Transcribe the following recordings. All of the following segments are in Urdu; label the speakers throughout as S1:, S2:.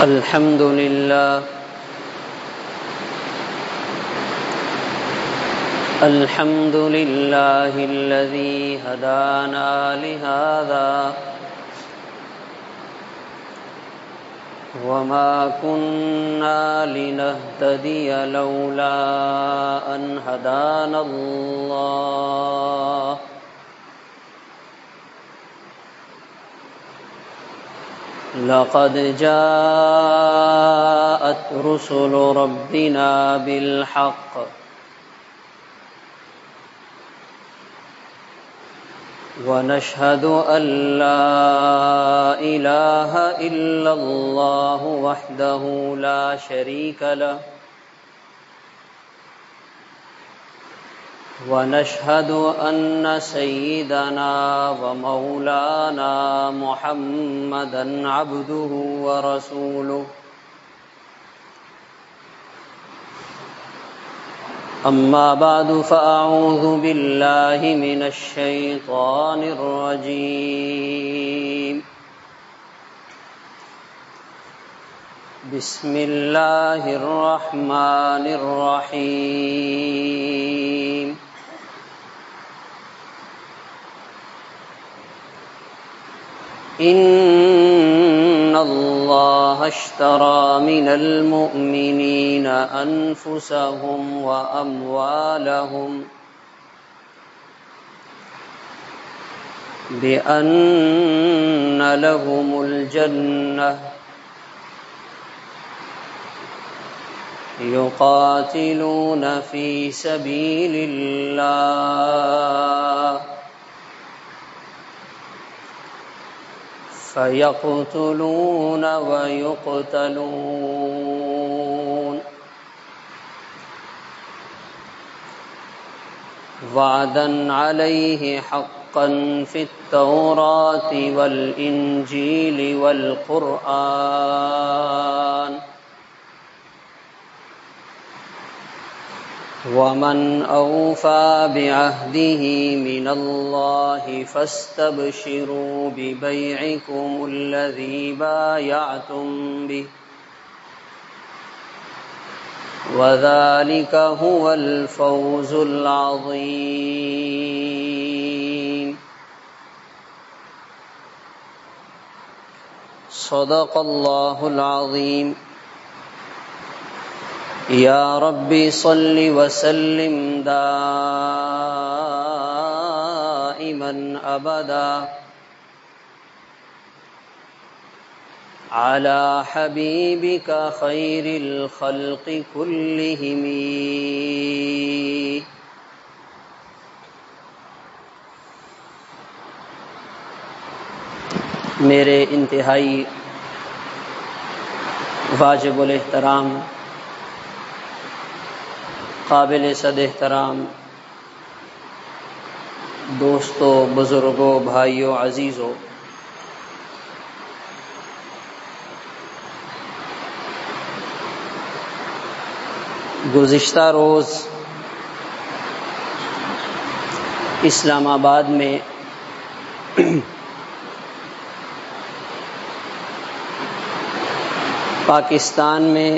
S1: الحمد لله الحمد لله الذي هدانا لهذا وما كنا لنهتدي لولا أن هدانا الله لقد جاءت رسل ربنا بالحق ونشهد أن لا إله إلا الله وحده لا شريك له ونشهد أن سيدنا ومولانا محمدًا عبده ورسوله أما بعد فأعوذ بالله من الشيطان الرجيم بسم الله الرحمن الرحيم إن الله اشترى من المؤمنين أنفسهم وأموالهم بأن لهم الجنة يقاتلون في سبيل الله فيقتلون ويقتلون وعدا عليه حقا في التوراة والإنجيل والقرآن ومن أوفى بعهده من الله فاستبشروا ببيعكم الذي بايعتم به وذلك هو الفوز العظيم صدق الله العظيم یا ربی صل وسلم دائما ابدا على حبیبک خیر الخلق كلهم میرے انتہائی واجب الاحترام قابل صد احترام دوستو، بزرگوں، بھائیوں، عزیزوں، گزشتہ روز اسلام آباد میں پاکستان میں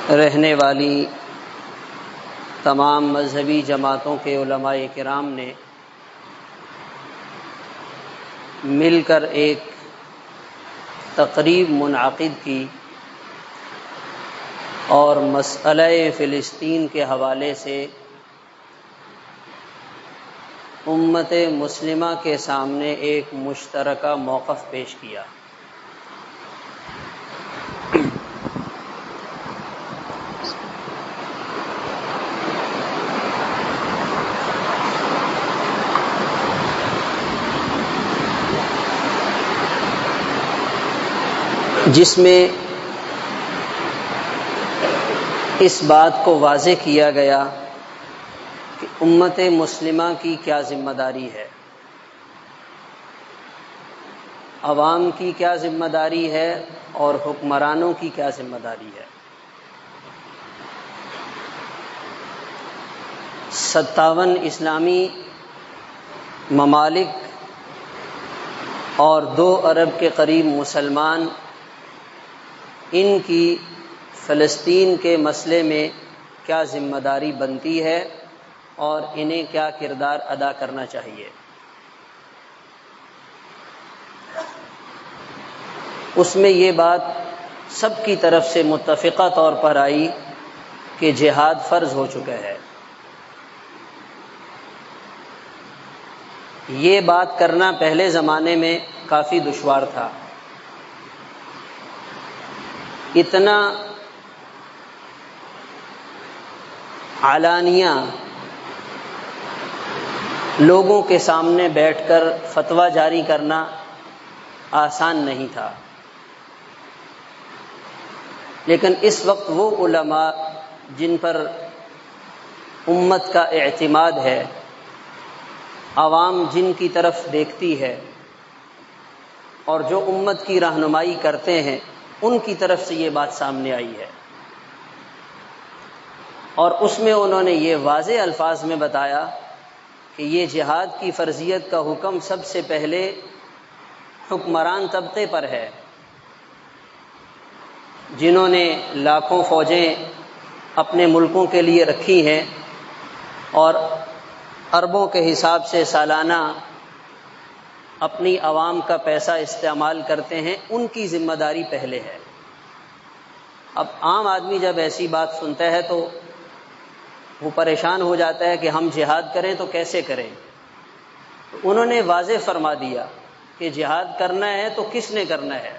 S1: رہنے والی تمام مذہبی جماعتوں کے علماء کرام نے مل کر ایک تقریب منعقد کی اور مسئلہ فلسطین کے حوالے سے امت مسلمہ کے سامنے ایک مشترکہ موقف پیش کیا۔ جس میں اس بات کو واضح کیا گیا کہ امت مسلمہ کی کیا ذمہ داری ہے، عوام کی کیا ذمہ داری ہے اور حکمرانوں کی کیا ذمہ داری ہے۔ 57 اسلامی ممالک اور 2 ارب کے قریب مسلمان، ان کی فلسطین کے مسئلے میں کیا ذمہ داری بنتی ہے اور انہیں کیا کردار ادا کرنا چاہیے۔ اس میں یہ بات سب کی طرف سے متفقہ طور پر آئی کہ جہاد فرض ہو چکا ہے۔ یہ بات کرنا پہلے زمانے میں کافی دشوار تھا، اتنا علانیہ لوگوں کے سامنے بیٹھ کر فتویٰ جاری کرنا آسان نہیں تھا، لیکن اس وقت وہ علماء جن پر امت کا اعتماد ہے، عوام جن کی طرف دیکھتی ہے اور جو امت کی رہنمائی کرتے ہیں، ان کی طرف سے یہ بات سامنے آئی ہے، اور اس میں انہوں نے یہ واضح الفاظ میں بتایا کہ یہ جہاد کی فرضیت کا حکم سب سے پہلے حکمران طبقے پر ہے، جنہوں نے لاکھوں فوجیں اپنے ملکوں کے لیے رکھی ہیں اور اربوں کے حساب سے سالانہ اپنی عوام کا پیسہ استعمال کرتے ہیں، ان کی ذمہ داری پہلے ہے۔ اب عام آدمی جب ایسی بات سنتا ہے تو وہ پریشان ہو جاتا ہے کہ ہم جہاد کریں تو کیسے کریں۔ انہوں نے واضح فرما دیا کہ جہاد کرنا ہے تو کس نے کرنا ہے۔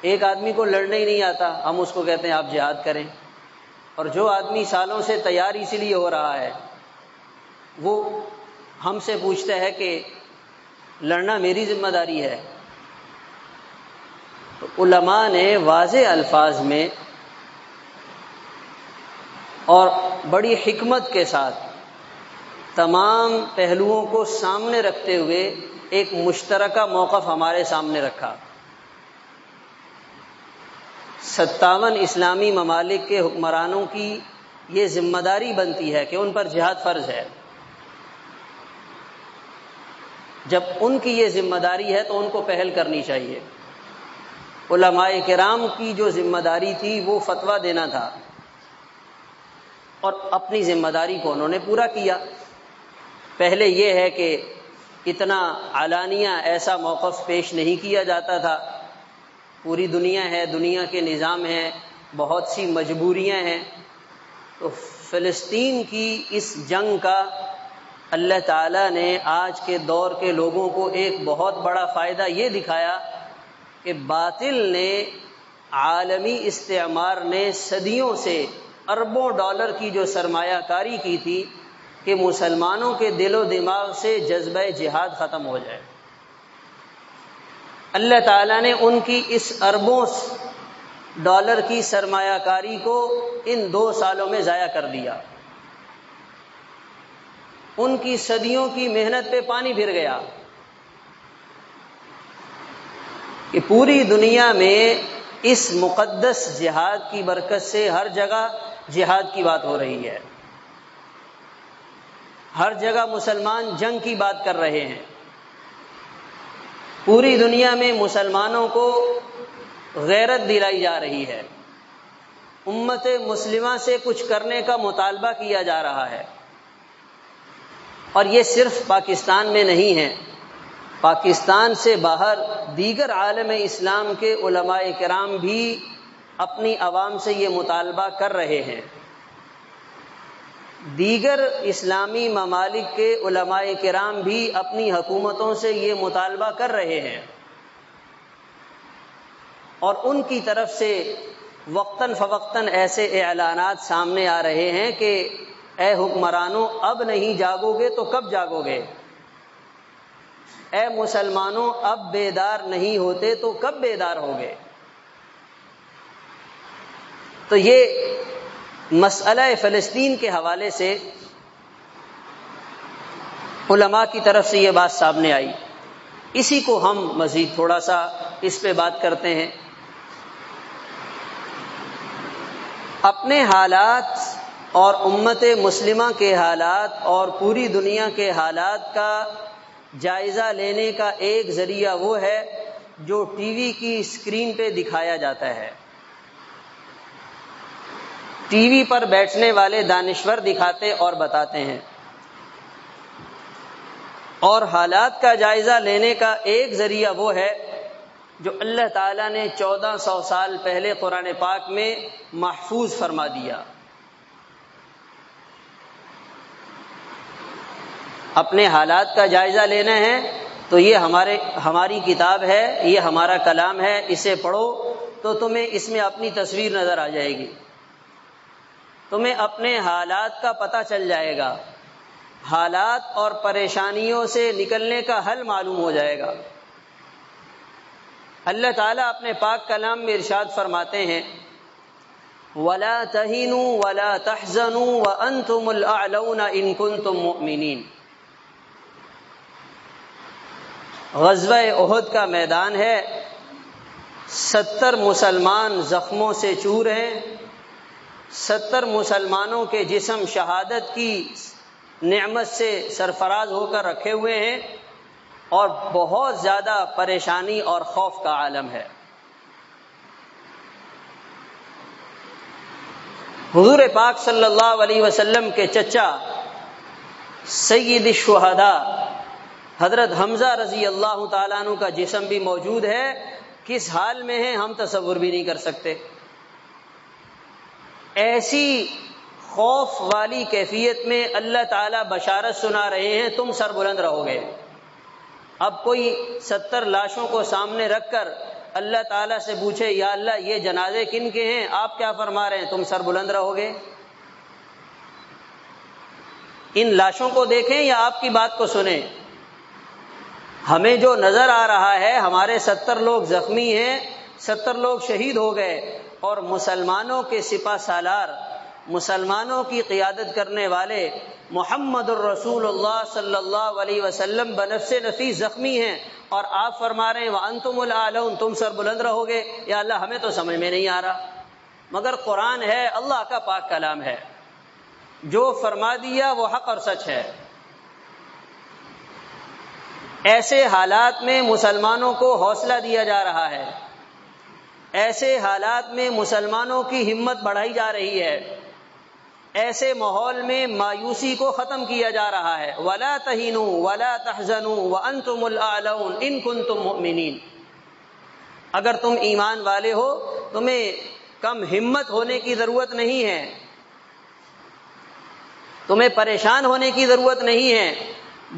S1: ایک آدمی کو لڑنا ہی نہیں آتا، ہم اس کو کہتے ہیں آپ جہاد کریں، اور جو آدمی سالوں سے تیار اسی لیے ہو رہا ہے وہ ہم سے پوچھتا ہے کہ لڑنا میری ذمہ داری ہے۔ تو علماء نے واضح الفاظ میں اور بڑی حکمت کے ساتھ تمام پہلوؤں کو سامنے رکھتے ہوئے ایک مشترکہ موقف ہمارے سامنے رکھا۔ 57 اسلامی ممالک کے حکمرانوں کی یہ ذمہ داری بنتی ہے کہ ان پر جہاد فرض ہے۔ جب ان کی یہ ذمہ داری ہے تو ان کو پہل کرنی چاہیے۔ علماء کرام کی جو ذمہ داری تھی وہ فتویٰ دینا تھا، اور اپنی ذمہ داری کو انہوں نے پورا کیا۔ پہلے یہ ہے کہ اتنا علانیہ ایسا موقف پیش نہیں کیا جاتا تھا، پوری دنیا ہے، دنیا کے نظام ہیں، بہت سی مجبوریاں ہیں، تو فلسطین کی اس جنگ کا اللہ تعالیٰ نے آج کے دور کے لوگوں کو ایک بہت بڑا فائدہ یہ دکھایا کہ باطل نے، عالمی استعمار نے صدیوں سے اربوں ڈالر کی جو سرمایہ کاری کی تھی کہ مسلمانوں کے دل و دماغ سے جذبہ جہاد ختم ہو جائے، اللہ تعالیٰ نے ان کی اس اربوں ڈالر کی سرمایہ کاری کو ان 2 سالوں میں ضائع کر دیا۔ ان کی صدیوں کی محنت پہ پانی پھر گیا کہ پوری دنیا میں اس مقدس جہاد کی برکت سے ہر جگہ جہاد کی بات ہو رہی ہے، ہر جگہ مسلمان جنگ کی بات کر رہے ہیں، پوری دنیا میں مسلمانوں کو غیرت دلائی جا رہی ہے، امت مسلمہ سے کچھ کرنے کا مطالبہ کیا جا رہا ہے، اور یہ صرف پاکستان میں نہیں ہے، پاکستان سے باہر دیگر عالم اسلام کے علماء کرام بھی اپنی عوام سے یہ مطالبہ کر رہے ہیں، دیگر اسلامی ممالک کے علماء کرام بھی اپنی حکومتوں سے یہ مطالبہ کر رہے ہیں، اور ان کی طرف سے وقتاً فوقتاً ایسے اعلانات سامنے آ رہے ہیں کہ اے حکمرانوں اب نہیں جاگو گے تو کب جاگو گے، اے مسلمانوں اب بیدار نہیں ہوتے تو کب بیدار ہوگے۔ تو یہ مسئلہ فلسطین کے حوالے سے علماء کی طرف سے یہ بات سامنے آئی، اسی کو ہم مزید تھوڑا سا اس پہ بات کرتے ہیں۔ اپنے حالات اور امت مسلمہ کے حالات اور پوری دنیا کے حالات کا جائزہ لینے کا ایک ذریعہ وہ ہے جو ٹی وی کی اسکرین پہ دکھایا جاتا ہے. ٹی وی پر بیٹھنے والے دانشور دکھاتے اور بتاتے ہیں. اور حالات کا جائزہ لینے کا ایک ذریعہ وہ ہے جو اللہ تعالیٰ نے 1400 سال پہلے قرآن پاک میں محفوظ فرما دیا. اپنے حالات کا جائزہ لینا ہے تو یہ ہماری کتاب ہے، یہ ہمارا کلام ہے، اسے پڑھو تو تمہیں اس میں اپنی تصویر نظر آ جائے گی، تمہیں اپنے حالات کا پتہ چل جائے گا، حالات اور پریشانیوں سے نکلنے کا حل معلوم ہو جائے گا. اللہ تعالیٰ اپنے پاک کلام میں ارشاد فرماتے ہیں وَلَا تَهِنُوا وَلَا تَحْزَنُوا وَأَنْتُمُ الْأَعْلَوْنَ إِن كُنتُم مُؤْمِنِينَ. غزوہ احد کا میدان ہے، 70 مسلمان زخموں سے چور ہیں، 70 مسلمانوں کے جسم شہادت کی نعمت سے سرفراز ہو کر رکھے ہوئے ہیں اور بہت زیادہ پریشانی اور خوف کا عالم ہے. حضور پاک صلی اللہ علیہ وسلم کے چچا سید الشہداء حضرت حمزہ رضی اللہ تعالیٰ عنہ کا جسم بھی موجود ہے. کس حال میں ہے ہم تصور بھی نہیں کر سکتے. ایسی خوف والی کیفیت میں اللہ تعالیٰ بشارت سنا رہے ہیں تم سر بلند رہو گے. اب کوئی 70 لاشوں کو سامنے رکھ کر اللہ تعالیٰ سے پوچھے یا اللہ یہ جنازے کن کے ہیں، آپ کیا فرما رہے ہیں؟ تم سر بلند رہو گے. ان لاشوں کو دیکھیں یا آپ کی بات کو سنیں. ہمیں جو نظر آ رہا ہے ہمارے 70 لوگ زخمی ہیں، 70 لوگ شہید ہو گئے، اور مسلمانوں کے سپہ سالار، مسلمانوں کی قیادت کرنے والے محمد الرسول اللہ صلی اللہ علیہ وسلم بنفس نفیس زخمی ہیں، اور آپ فرما رہے ہیں وَأَنْتُمُ الْأَعْلَوْنَ، تم سر بلند رہو گے. یا اللہ ہمیں تو سمجھ میں نہیں آ رہا، مگر قرآن ہے، اللہ کا پاک کلام ہے، جو فرما دیا وہ حق اور سچ ہے. ایسے حالات میں مسلمانوں کو حوصلہ دیا جا رہا ہے، ایسے حالات میں مسلمانوں کی ہمت بڑھائی جا رہی ہے، ایسے ماحول میں مایوسی کو ختم کیا جا رہا ہے. وَلَا تَهِنُوا وَلَا تَحْزَنُوا وَأَنْتُمُ الْأَعْلَوْنَ إِن كُنتُم مُؤْمِنِينَ. اگر تم ایمان والے ہو تمہیں کم ہمت ہونے کی ضرورت نہیں ہے، تمہیں پریشان ہونے کی ضرورت نہیں ہے،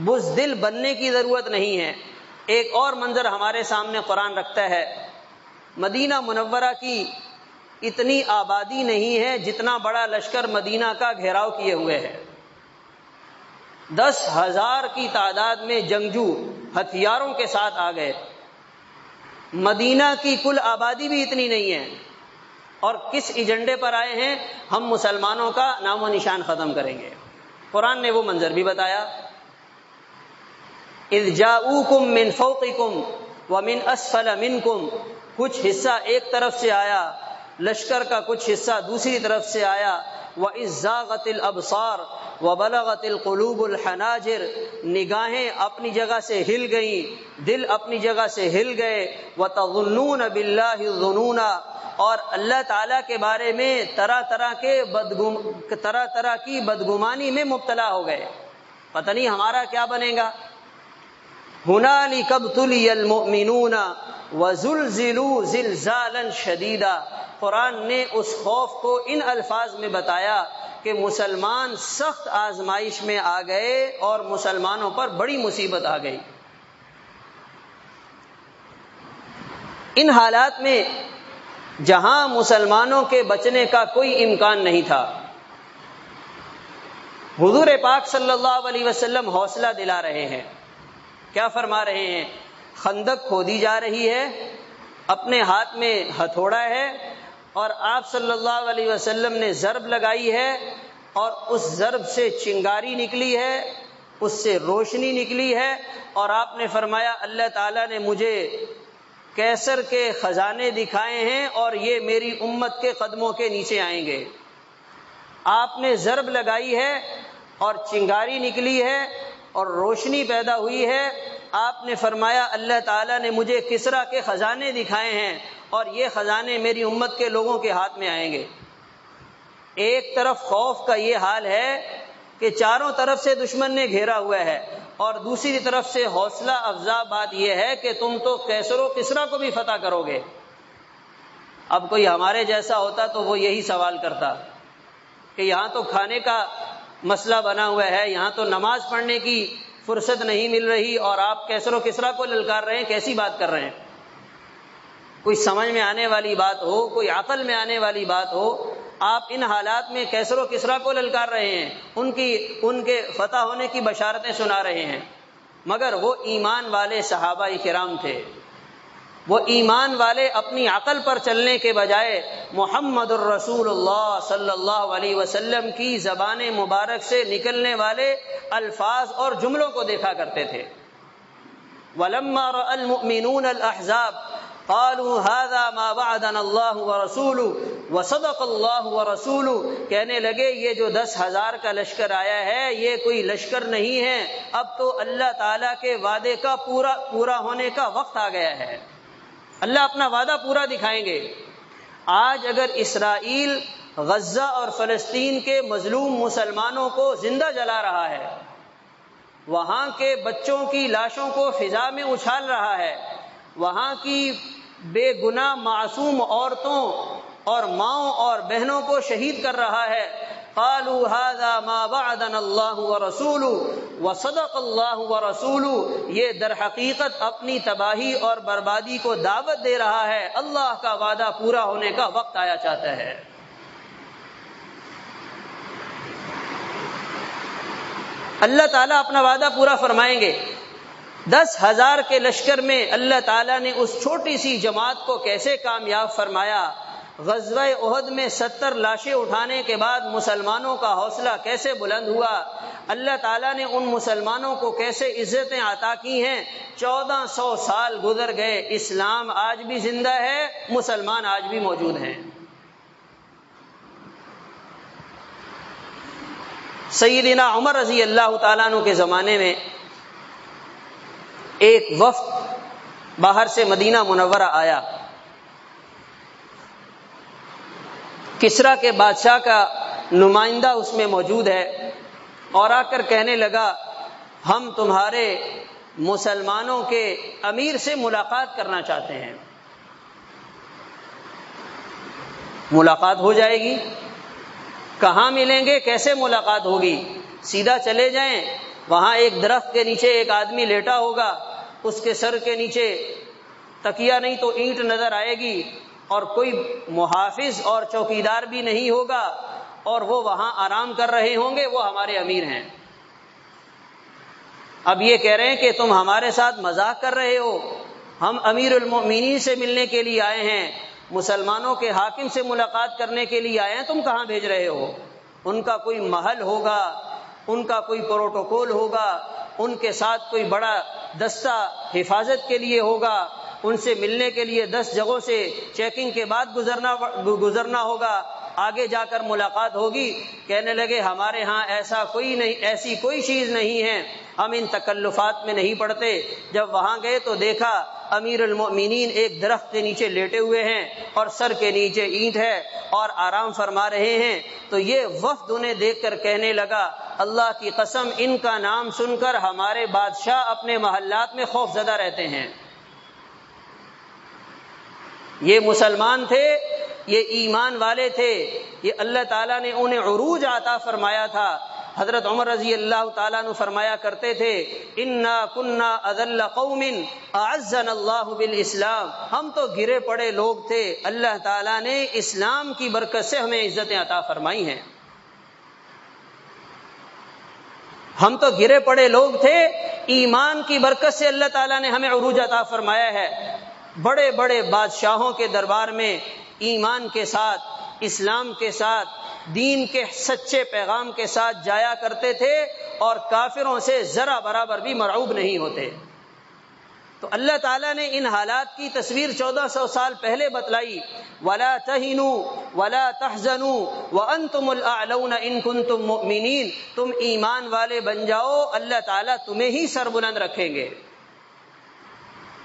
S1: بزدل بننے کی ضرورت نہیں ہے. ایک اور منظر ہمارے سامنے قرآن رکھتا ہے. مدینہ منورہ کی اتنی آبادی نہیں ہے جتنا بڑا لشکر مدینہ کا گھیراؤ کیے ہوئے ہے. 10,000 کی تعداد میں جنگجو ہتھیاروں کے ساتھ آ گئے. مدینہ کی کل آبادی بھی اتنی نہیں ہے، اور کس ایجنڈے پر آئے ہیں؟ ہم مسلمانوں کا نام و نشان ختم کریں گے. قرآن نے وہ منظر بھی بتایا. اذ جاؤکم من فوقکم ومن اسفل منکم. کچھ حصہ ایک طرف سے آیا، لشکر کا کچھ حصہ دوسری طرف سے آیا. وَإِذْ زَاغَتِ الْأَبْصَارُ وَبَلَغَتِ الْقُلُوبُ الْحَنَاجِرَ. نگاہیں اپنی جگہ سے ہل گئیں، دل اپنی جگہ سے ہل گئے. وَتَظُنُّونَ بِاللَّهِ الظُّنُونَ. اور اللہ تعالیٰ کے بارے میں طرح طرح کی بدگمانی میں مبتلا ہو گئے، پتہ نہیں ہمارا کیا بنے گا. هُنَالِكَ ابْتُلِيَ الْمُؤْمِنُونَ وَزُلْزِلُوا زِلْزَالًا شَدِيدًا. قرآن نے اس خوف کو ان الفاظ میں بتایا کہ مسلمان سخت آزمائش میں آ گئے اور مسلمانوں پر بڑی مصیبت آ گئی. ان حالات میں جہاں مسلمانوں کے بچنے کا کوئی امکان نہیں تھا، حضور پاک صلی اللہ علیہ وسلم حوصلہ دلا رہے ہیں. کیا فرما رہے ہیں؟ خندق کھودی جا رہی ہے، اپنے ہاتھ میں ہتھوڑا ہے، اور آپ صلی اللہ علیہ وسلم نے ضرب لگائی ہے، اور اس ضرب سے چنگاری نکلی ہے، اس سے روشنی نکلی ہے، اور آپ نے فرمایا اللہ تعالیٰ نے مجھے کیسر کے خزانے دکھائے ہیں اور یہ میری امت کے قدموں کے نیچے آئیں گے. آپ نے ضرب لگائی ہے اور چنگاری نکلی ہے، اور روشنی پیدا ہوئی ہے، آپ نے فرمایا اللہ تعالیٰ نے مجھے کسریٰ کے خزانے دکھائے ہیں اور یہ خزانے میری امت کے لوگوں کے ہاتھ میں آئیں گے۔ ایک طرف خوف کا یہ حال ہے کہ چاروں طرف سے دشمن نے گھیرا ہوا ہے، اور دوسری طرف سے حوصلہ افزا بات یہ ہے کہ تم تو کیسر و کسریٰ کو بھی فتح کرو گے۔ اب کوئی ہمارے جیسا ہوتا تو وہ یہی سوال کرتا کہ یہاں تو کھانے کا مسئلہ بنا ہوا ہے، یہاں تو نماز پڑھنے کی فرصت نہیں مل رہی اور آپ کیسر و کسریٰ کو للکار رہے ہیں، کیسی بات کر رہے ہیں؟ کوئی سمجھ میں آنے والی بات ہو، کوئی عقل میں آنے والی بات ہو، آپ ان حالات میں کیسر و کسریٰ کو للکار رہے ہیں، ان کے فتح ہونے کی بشارتیں سنا رہے ہیں۔ مگر وہ ایمان والے صحابہ کرام تھے، وہ ایمان والے اپنی عقل پر چلنے کے بجائے محمد الرسول اللہ صلی اللہ علیہ وسلم کی زبان مبارک سے نکلنے والے الفاظ اور جملوں کو دیکھا کرتے تھے۔ وَلَمَّا رَأَى الْمُؤْمِنُونَ الْأَحْزَابَ قالوا هذا ما وعدنا اللہ ورسولہ وصدق اللہ ورسولہ، کہنے لگے یہ جو 10,000 کا لشکر آیا ہے یہ کوئی لشکر نہیں ہے، اب تو اللہ تعالیٰ کے وعدے کا پورا ہونے کا وقت آ گیا ہے، اللہ اپنا وعدہ پورا دکھائیں گے۔ آج اگر اسرائیل غزہ اور فلسطین کے مظلوم مسلمانوں کو زندہ جلا رہا ہے، وہاں کے بچوں کی لاشوں کو فضا میں اچھال رہا ہے، وہاں کی بے گناہ معصوم عورتوں اور ماؤں اور بہنوں کو شہید کر رہا ہے، قالوا هذا ما وعدنا اللہ ورسولہ وصدق اللہ ورسولہ، یہ در حقیقت اپنی تباہی اور بربادی کو دعوت دے رہا ہے، اللہ کا وعدہ پورا ہونے کا وقت آیا چاہتا ہے۔ اللہ تعالیٰ اپنا وعدہ پورا فرمائیں گے۔ 10,000 کے لشکر میں اللہ تعالیٰ نے اس چھوٹی سی جماعت کو کیسے کامیاب فرمایا؟ غزوہ احد میں 70 لاشیں اٹھانے کے بعد مسلمانوں کا حوصلہ کیسے بلند ہوا؟ اللہ تعالیٰ نے ان مسلمانوں کو کیسے عزتیں عطا کی ہیں؟ 1400 سال گزر گئے، اسلام آج بھی زندہ ہے، مسلمان آج بھی موجود ہیں۔ سیدنا عمر رضی اللہ تعالیٰ عنہ کے زمانے میں ایک وفد باہر سے مدینہ منورہ آیا، کسریٰ کے بادشاہ کا نمائندہ اس میں موجود ہے، اور آ کر کہنے لگا ہم تمہارے مسلمانوں کے امیر سے ملاقات کرنا چاہتے ہیں۔ ملاقات ہو جائے گی، کہاں ملیں گے، کیسے ملاقات ہوگی؟ سیدھا چلے جائیں، وہاں ایک درخت کے نیچے ایک آدمی لیٹا ہوگا، اس کے سر کے نیچے تکیہ نہیں تو اینٹ نظر آئے گی، اور کوئی محافظ اور چوکیدار بھی نہیں ہوگا، اور وہ وہاں آرام کر رہے ہوں گے، وہ ہمارے امیر ہیں۔ اب یہ کہہ رہے ہیں کہ تم ہمارے ساتھ مذاق کر رہے ہو، ہم امیر المؤمنین سے ملنے کے لیے آئے ہیں، مسلمانوں کے حاکم سے ملاقات کرنے کے لیے آئے ہیں، تم کہاں بھیج رہے ہو؟ ان کا کوئی محل ہوگا، ان کا کوئی پروٹوکول ہوگا، ان کے ساتھ کوئی بڑا دستہ حفاظت کے لیے ہوگا، ان سے ملنے کے لیے 10 جگہوں سے چیکنگ کے بعد گزرنا ہوگا، آگے جا کر ملاقات ہوگی۔ کہنے لگے ہمارے ہاں ایسی کوئی چیز نہیں ہے، ہم ان تکلفات میں نہیں پڑتے۔ جب وہاں گئے تو دیکھا امیر المؤمنین ایک درخت کے نیچے لیٹے ہوئے ہیں اور سر کے نیچے اینٹ ہے اور آرام فرما رہے ہیں، تو یہ وفد انہیں دیکھ کر کہنے لگا اللہ کی قسم ان کا نام سن کر ہمارے بادشاہ اپنے محلات میں خوف زدہ رہتے ہیں۔ یہ مسلمان تھے، یہ ایمان والے تھے، یہ اللہ تعالیٰ نے انہیں عروج عطا فرمایا تھا۔ حضرت عمر رضی اللہ تعالیٰ عنہ فرمایا کرتے تھے انا کنا اذل قوم اعزنا اللہ بالاسلام، ہم تو گرے پڑے لوگ تھے، اللہ تعالیٰ نے اسلام کی برکت سے ہمیں عزتیں عطا فرمائی ہیں۔ ہم تو گرے پڑے لوگ تھے، ایمان کی برکت سے اللہ تعالیٰ نے ہمیں عروج عطا فرمایا ہے۔ بڑے بڑے بادشاہوں کے دربار میں ایمان کے ساتھ، اسلام کے ساتھ، دین کے سچے پیغام کے ساتھ جایا کرتے تھے، اور کافروں سے ذرا برابر بھی مرعوب نہیں ہوتے۔ تو اللہ تعالیٰ نے ان حالات کی تصویر 1400 سال پہلے بتلائی. وَلَا تَهِنُوا وَلَا تَحْزَنُوا وَأَنْتُمُ الْأَعْلَوْنَ إِن كُنتُم مُؤْمِنِينَ. تم ایمان والے بن جاؤ، اللہ تعالیٰ تمہیں ہی سربلند رکھیں گے.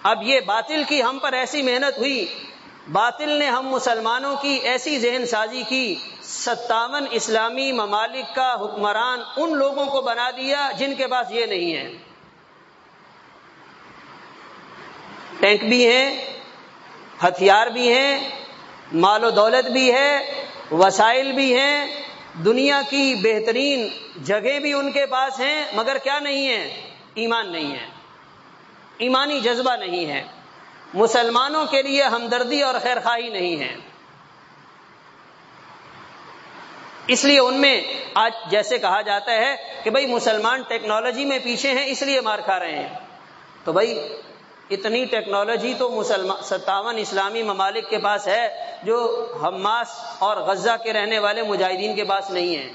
S1: اب یہ باطل کی ہم پر ایسی محنت ہوئی، باطل نے ہم مسلمانوں کی ایسی ذہن سازی کی، 57 اسلامی ممالک کا حکمران ان لوگوں کو بنا دیا جن کے پاس یہ نہیں ہے. ٹینک بھی ہیں، ہتھیار بھی ہیں، مال و دولت بھی ہے، وسائل بھی ہیں، دنیا کی بہترین جگہیں بھی ان کے پاس ہیں، مگر کیا نہیں ہے؟ ایمان نہیں ہے، ایمانی جذبہ نہیں ہے، مسلمانوں کے لیے ہمدردی اور خیر خواہی نہیں ہے. اس لیے ان میں آج جیسے کہا جاتا ہے کہ بھئی مسلمان ٹیکنالوجی میں پیچھے ہیں اس لیے مار کھا رہے ہیں. تو بھئی اتنی ٹیکنالوجی تو 57 اسلامی ممالک کے پاس ہے جو حماس اور غزہ کے رہنے والے مجاہدین کے پاس نہیں ہے.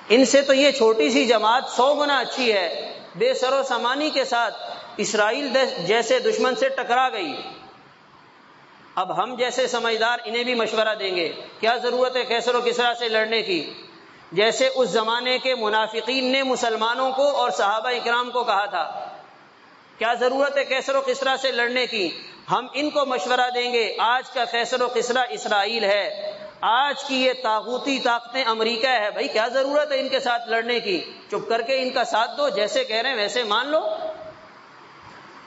S1: ان سے تو یہ چھوٹی سی جماعت 100 گنا اچھی ہے، بے سر و سامانی کے ساتھ اسرائیل جیسے دشمن سے ٹکرا گئی. اب ہم جیسے سمجھدار انہیں بھی مشورہ دیں گے، کیا ضرورت ہے کیسر و کسریٰ سے لڑنے کی؟ جیسے اس زمانے کے منافقین نے مسلمانوں کو اور صحابہ اکرام کو کہا تھا، کیا ضرورت ہے کیسر و کسریٰ سے لڑنے کی؟ ہم ان کو مشورہ دیں گے، آج کا کیسر و کسریٰ اسرائیل ہے، آج کی یہ طاغوتی طاقتیں امریکہ ہے، بھائی کیا ضرورت ہے ان کے ساتھ لڑنے کی؟ چپ کر کے ان کا ساتھ دو، جیسے کہہ رہے ہیں ویسے مان لو.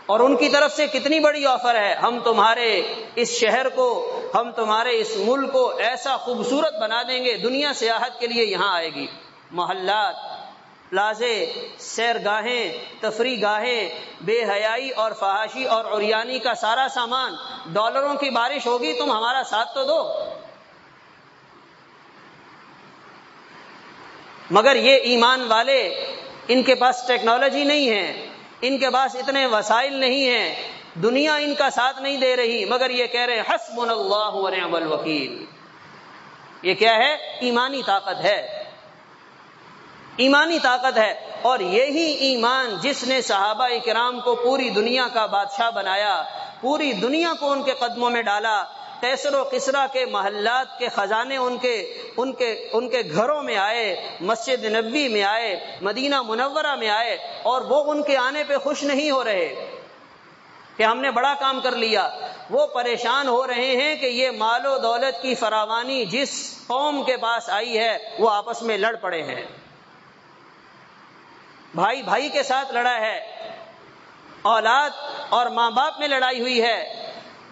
S1: اور ان کی طرف سے کتنی بڑی آفر ہے، ہم تمہارے اس شہر کو، ہم تمہارے اس ملک کو ایسا خوبصورت بنا دیں گے، دنیا سیاحت کے لیے یہاں آئے گی. محلات، پلازے، سیرگاہیں، تفریح گاہیں، بے حیائی اور فحاشی اور عریانی کا سارا سامان، ڈالروں کی بارش ہوگی، تم ہمارا ساتھ تو دو. مگر یہ ایمان والے، ان کے پاس ٹیکنالوجی نہیں ہے، ان کے پاس اتنے وسائل نہیں ہیں، دنیا ان کا ساتھ نہیں دے رہی، مگر یہ کہہ رہے ہیں حسبنا اللہ ونعم الوکیل. یہ کیا ہے؟ ایمانی طاقت ہے، ایمانی طاقت ہے. اور یہی ایمان جس نے صحابہ کرام کو پوری دنیا کا بادشاہ بنایا، پوری دنیا کو ان کے قدموں میں ڈالا. کیسر و کسریٰ کے محلات کے خزانے ان کے گھروں میں آئے، مسجد نبوی میں آئے، مدینہ منورہ میں آئے، اور وہ ان کے آنے پہ خوش نہیں ہو رہے کہ ہم نے بڑا کام کر لیا. وہ پریشان ہو رہے ہیں کہ یہ مال و دولت کی فراوانی جس قوم کے پاس آئی ہے وہ آپس میں لڑ پڑے ہیں، بھائی بھائی کے ساتھ لڑا ہے، اولاد اور ماں باپ میں لڑائی ہوئی ہے،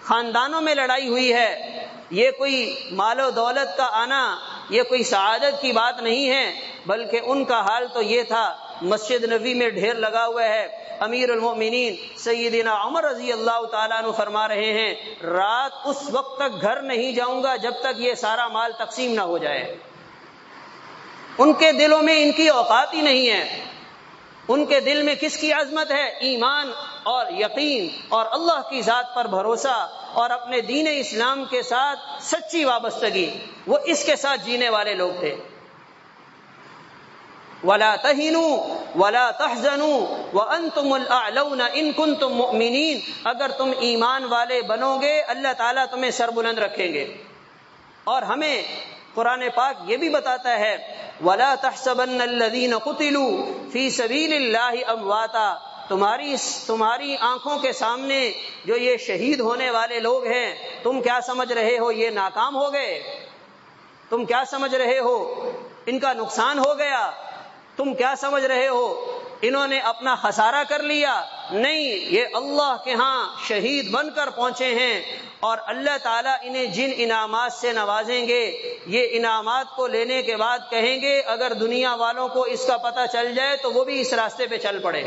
S1: خاندانوں میں لڑائی ہوئی ہے. یہ کوئی مال و دولت کا آنا، یہ کوئی سعادت کی بات نہیں ہے، بلکہ ان کا حال تو یہ تھا. مسجد نبوی میں ڈھیر لگا ہوا ہے. امیر المؤمنین سیدنا عمر رضی اللہ تعالیٰ عنہ فرما رہے ہیں، رات اس وقت تک گھر نہیں جاؤں گا جب تک یہ سارا مال تقسیم نہ ہو جائے. ان کے دلوں میں ان کی اوقات ہی نہیں ہے. ان کے دل میں کس کی عظمت ہے؟ ایمان اور یقین اور اللہ کی ذات پر بھروسہ اور اپنے دین اسلام کے ساتھ سچی وابستگی. وہ اس کے ساتھ جینے والے لوگ تھے. وَلَا تَهِنُوا وَلَا تَحْزَنُوا وَأَنْتُمُ الْأَعْلَوْنَ إِن كُنتُم مُؤْمِنِينَ. اگر تم ایمان والے بنو گے اللہ تعالیٰ تمہیں سربلند رکھیں گے. اور ہمیں قرآن پاک یہ بھی بتاتا ہے وَلَا تَحْسَبَنَّ الَّذِينَ قُتِلُوا فِي سَبِيلِ اللَّهِ أَمْوَاتًا. تمہاری آنکھوں کے سامنے جو یہ شہید ہونے والے لوگ ہیں، تم کیا سمجھ رہے ہو یہ ناکام ہو گئے؟ تم کیا سمجھ رہے ہو ان کا نقصان ہو گیا؟ تم کیا سمجھ رہے ہو انہوں نے اپنا خسارہ کر لیا؟ نہیں، یہ اللہ کے ہاں شہید بن کر پہنچے ہیں، اور اللہ تعالیٰ انہیں جن انعامات سے نوازیں گے، یہ انعامات کو لینے کے بعد کہیں گے اگر دنیا والوں کو اس کا پتہ چل جائے تو وہ بھی اس راستے پہ چل پڑے.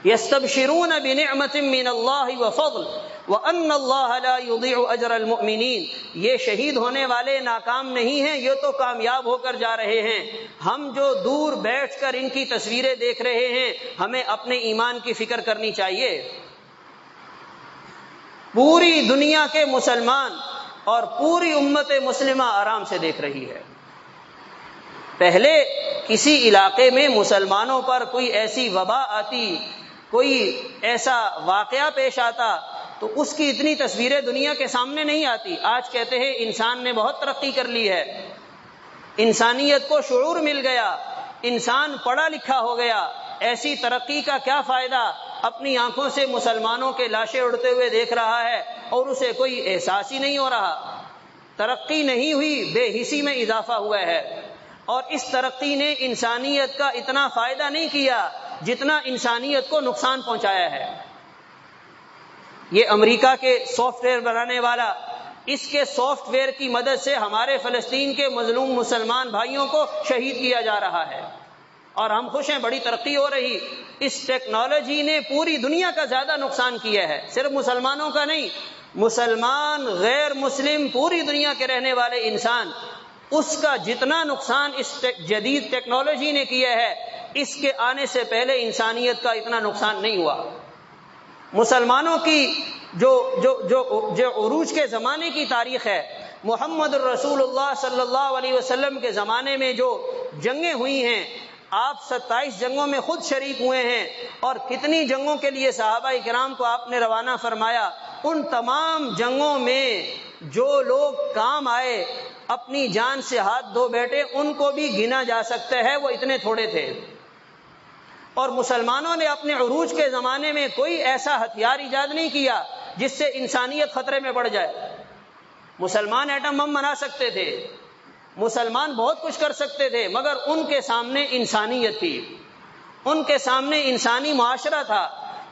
S1: یستبشرون بنعمت من اللہ وفضل وان اللہ لا یضیع اجر المؤمنین. یہ شہید ہونے والے ناکام نہیں ہیں، یہ تو کامیاب ہو کر جا رہے ہیں. ہم جو دور بیٹھ کر ان کی تصویریں دیکھ رہے ہیں، ہمیں اپنے ایمان کی فکر کرنی چاہیے. پوری دنیا کے مسلمان اور پوری امت مسلمہ آرام سے دیکھ رہی ہے. پہلے کسی علاقے میں مسلمانوں پر کوئی ایسی وبا آتی، کوئی ایسا واقعہ پیش آتا تو اس کی اتنی تصویریں دنیا کے سامنے نہیں آتی۔ آج کہتے ہیں انسان نے بہت ترقی کر لی ہے، انسانیت کو شعور مل گیا، انسان پڑھا لکھا ہو گیا۔ ایسی ترقی کا کیا فائدہ؟ اپنی آنکھوں سے مسلمانوں کے لاشیں اڑتے ہوئے دیکھ رہا ہے اور اسے کوئی احساس ہی نہیں ہو رہا۔ ترقی نہیں ہوئی، بے حسی میں اضافہ ہوا ہے، اور اس ترقی نے انسانیت کا اتنا فائدہ نہیں کیا جتنا انسانیت کو نقصان پہنچایا ہے۔ یہ امریکہ کے سافٹ ویئر بنانے والا، اس کے سافٹ ویئر کی مدد سے ہمارے فلسطین کے مظلوم مسلمان بھائیوں کو شہید کیا جا رہا ہے، اور ہم خوش ہیں، بڑی ترقی ہو رہی۔ اس ٹیکنالوجی نے پوری دنیا کا زیادہ نقصان کیا ہے، صرف مسلمانوں کا نہیں، مسلمان، غیر مسلم، پوری دنیا کے رہنے والے انسان، اس کا جتنا نقصان اس جدید ٹیکنالوجی نے کیا ہے، اس کے آنے سے پہلے انسانیت کا اتنا نقصان نہیں ہوا۔ مسلمانوں کی جو عروج کے زمانے کی تاریخ ہے، محمد الرسول اللہ صلی اللہ علیہ وسلم کے زمانے میں جو جنگیں ہوئی ہیں، آپ 27 جنگوں میں خود شریک ہوئے ہیں، اور کتنی جنگوں کے لیے صحابہ کرام کو آپ نے روانہ فرمایا۔ ان تمام جنگوں میں جو لوگ کام آئے، اپنی جان سے ہاتھ دھو بیٹھے، ان کو بھی گنا جا سکتا ہے، وہ اتنے تھوڑے تھے۔ اور مسلمانوں نے اپنے عروج کے زمانے میں کوئی ایسا ہتھیار ایجاد نہیں کیا جس سے انسانیت خطرے میں پڑ جائے۔ مسلمان ایٹم بم بنا سکتے تھے، مسلمان بہت کچھ کر سکتے تھے، مگر ان کے سامنے انسانیت تھی، ان کے سامنے انسانی معاشرہ تھا۔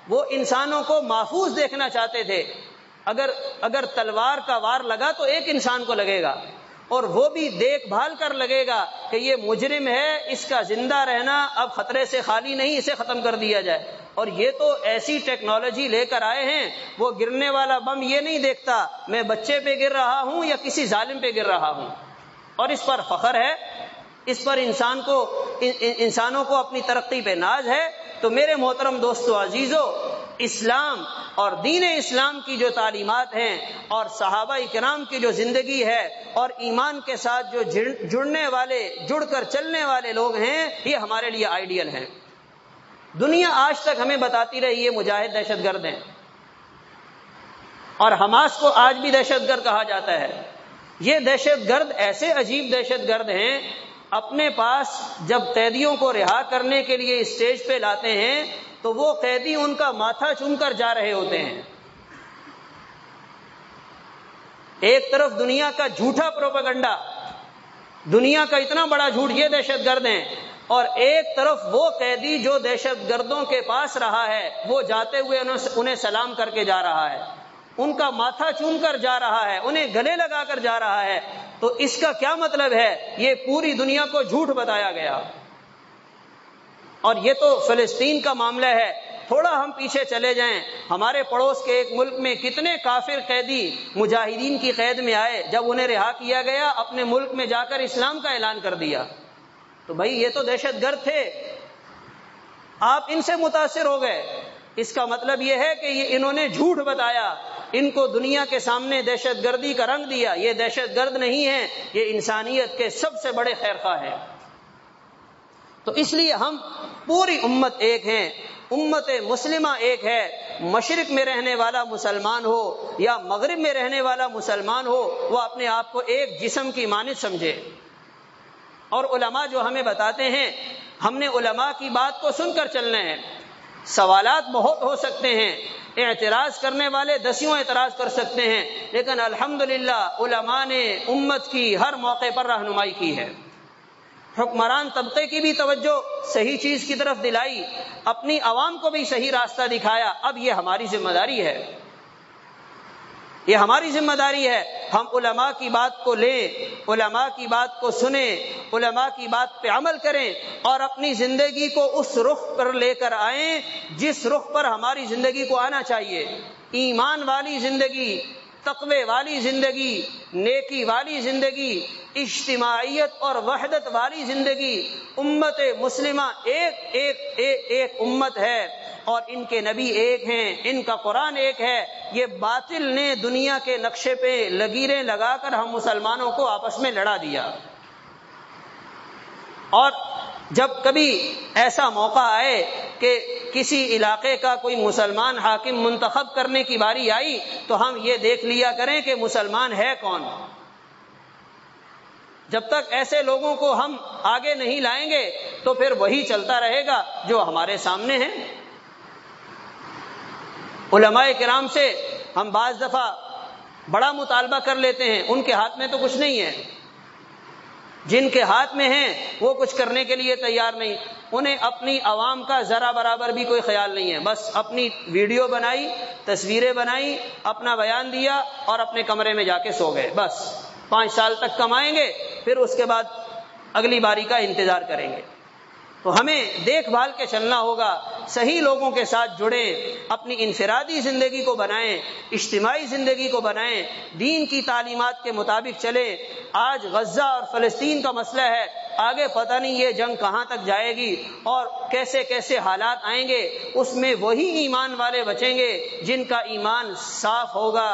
S1: وہ انسانوں کو محفوظ دیکھنا چاہتے تھے۔ اگر تلوار کا وار لگا تو ایک انسان کو لگے گا، اور وہ بھی دیکھ بھال کر لگے گا کہ یہ مجرم ہے، اس کا زندہ رہنا اب خطرے سے خالی نہیں، اسے ختم کر دیا جائے۔ اور یہ تو ایسی ٹیکنالوجی لے کر آئے ہیں، وہ گرنے والا بم یہ نہیں دیکھتا میں بچے پہ گر رہا ہوں یا کسی ظالم پہ گر رہا ہوں، اور اس پر فخر ہے، اس پر انسانوں کو اپنی ترقی پہ ناز ہے۔ تو میرے محترم دوستو عزیزو، اسلام اور دین اسلام کی جو تعلیمات ہیں، اور صحابہ کرام کی جو زندگی ہے، اور ایمان کے ساتھ جو جڑ کر چلنے والے لوگ ہیں، یہ ہمارے لیے آئیڈیل ہیں۔ دنیا آج تک ہمیں بتاتی رہی ہے مجاہد دہشت گرد ہیں، اور حماس کو آج بھی دہشت گرد کہا جاتا ہے۔ یہ دہشت گرد ایسے عجیب دہشت گرد ہیں، اپنے پاس جب قیدیوں کو رہا کرنے کے لیے اسٹیج پہ لاتے ہیں تو وہ قیدی ان کا ماتھا چوم کر جا رہے ہوتے ہیں۔ ایک طرف دنیا کا جھوٹا پروپیگنڈا، دنیا کا اتنا بڑا جھوٹ، یہ دہشت گرد ہیں، اور ایک طرف وہ قیدی جو دہشت گردوں کے پاس رہا ہے، وہ جاتے ہوئے انہیں سلام کر کے جا رہا ہے، ان کا ماتھا چوم کر جا رہا ہے، انہیں گلے لگا کر جا رہا ہے۔ تو اس کا کیا مطلب ہے؟ یہ پوری دنیا کو جھوٹ بتایا گیا۔ اور یہ تو فلسطین کا معاملہ ہے۔ تھوڑا ہم پیچھے چلے جائیں، ہمارے پڑوس کے ایک ملک میں کتنے کافر قیدی مجاہدین کی قید میں آئے، جب انہیں رہا کیا گیا اپنے ملک میں جا کر اسلام کا اعلان کر دیا۔ تو بھائی یہ تو دہشت گرد تھے، آپ ان سے متاثر ہو گئے۔ اس کا مطلب یہ ہے کہ یہ انہوں نے جھوٹ بتایا، ان کو دنیا کے سامنے دہشت گردی کا رنگ دیا۔ یہ دہشت گرد نہیں ہیں، یہ انسانیت کے سب سے بڑے خیرخواہ ہیں۔ تو اس لیے ہم پوری امت ایک ہیں، امت مسلمہ ایک ہے۔ مشرق میں رہنے والا مسلمان ہو یا مغرب میں رہنے والا مسلمان ہو، وہ اپنے آپ کو ایک جسم کی مانند سمجھے۔ اور علماء جو ہمیں بتاتے ہیں، ہم نے علماء کی بات کو سن کر چلنا ہے۔ سوالات بہت ہو سکتے ہیں، اعتراض کرنے والے دسیوں اعتراض کر سکتے ہیں، لیکن الحمدللہ علماء نے امت کی ہر موقع پر رہنمائی کی ہے۔ حکمران طبقے کی بھی توجہ صحیح چیز کی طرف دلائی، اپنی عوام کو بھی صحیح راستہ دکھایا۔ اب یہ ہماری ذمہ داری ہے، یہ ہماری ذمہ داری ہے، ہم علماء کی بات کو لیں، علماء کی بات کو سنیں، علماء کی بات پہ عمل کریں، اور اپنی زندگی کو اس رخ پر لے کر آئیں جس رخ پر ہماری زندگی کو آنا چاہیے۔ ایمان والی زندگی، تقوی والی زندگی، نیکی والی زندگی، اجتماعیت اور وحدت والی زندگی۔ امت مسلمہ ایک امت ہے، اور ان کے نبی ایک ہیں، ان کا قرآن ایک ہے۔ یہ باطل نے دنیا کے نقشے پہ لکیریں لگا کر ہم مسلمانوں کو آپس میں لڑا دیا۔ اور جب کبھی ایسا موقع آئے کہ کسی علاقے کا کوئی مسلمان حاکم منتخب کرنے کی باری آئی تو ہم یہ دیکھ لیا کریں کہ مسلمان ہے کون. جب تک ایسے لوگوں کو ہم آگے نہیں لائیں گے تو پھر وہی چلتا رہے گا جو ہمارے سامنے ہے. علماء کرام سے ہم بعض دفعہ بڑا مطالبہ کر لیتے ہیں، ان کے ہاتھ میں تو کچھ نہیں ہے. جن کے ہاتھ میں ہیں وہ کچھ کرنے کے لیے تیار نہیں. انہیں اپنی عوام کا ذرا برابر بھی کوئی خیال نہیں ہے. بس اپنی ویڈیو بنائی، تصویریں بنائی، اپنا بیان دیا اور اپنے کمرے میں جا کے سو گئے. بس 5 سال تک کمائیں گے، پھر اس کے بعد اگلی باری کا انتظار کریں گے. تو ہمیں دیکھ بھال کے چلنا ہوگا، صحیح لوگوں کے ساتھ جڑیں، اپنی انفرادی زندگی کو بنائیں، اجتماعی زندگی کو بنائیں، دین کی تعلیمات کے مطابق چلیں. آج غزہ اور فلسطین کا مسئلہ ہے، آگے پتہ نہیں یہ جنگ کہاں تک جائے گی اور کیسے کیسے حالات آئیں گے. اس میں وہی ایمان والے بچیں گے جن کا ایمان صاف ہوگا،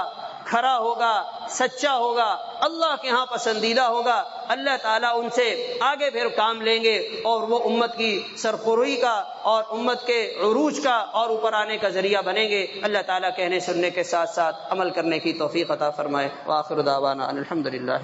S1: کھرا ہوگا، سچا ہوگا، اللہ کے ہاں پسندیدہ ہوگا. اللہ تعالیٰ ان سے آگے پھر کام لیں گے اور وہ امت کی سرخروئی کا اور امت کے عروج کا اور اوپر آنے کا ذریعہ بنیں گے. اللہ تعالیٰ کہنے سننے کے ساتھ ساتھ عمل کرنے کی توفیق عطا فرمائے. وآخر دعوانا الحمدللہ.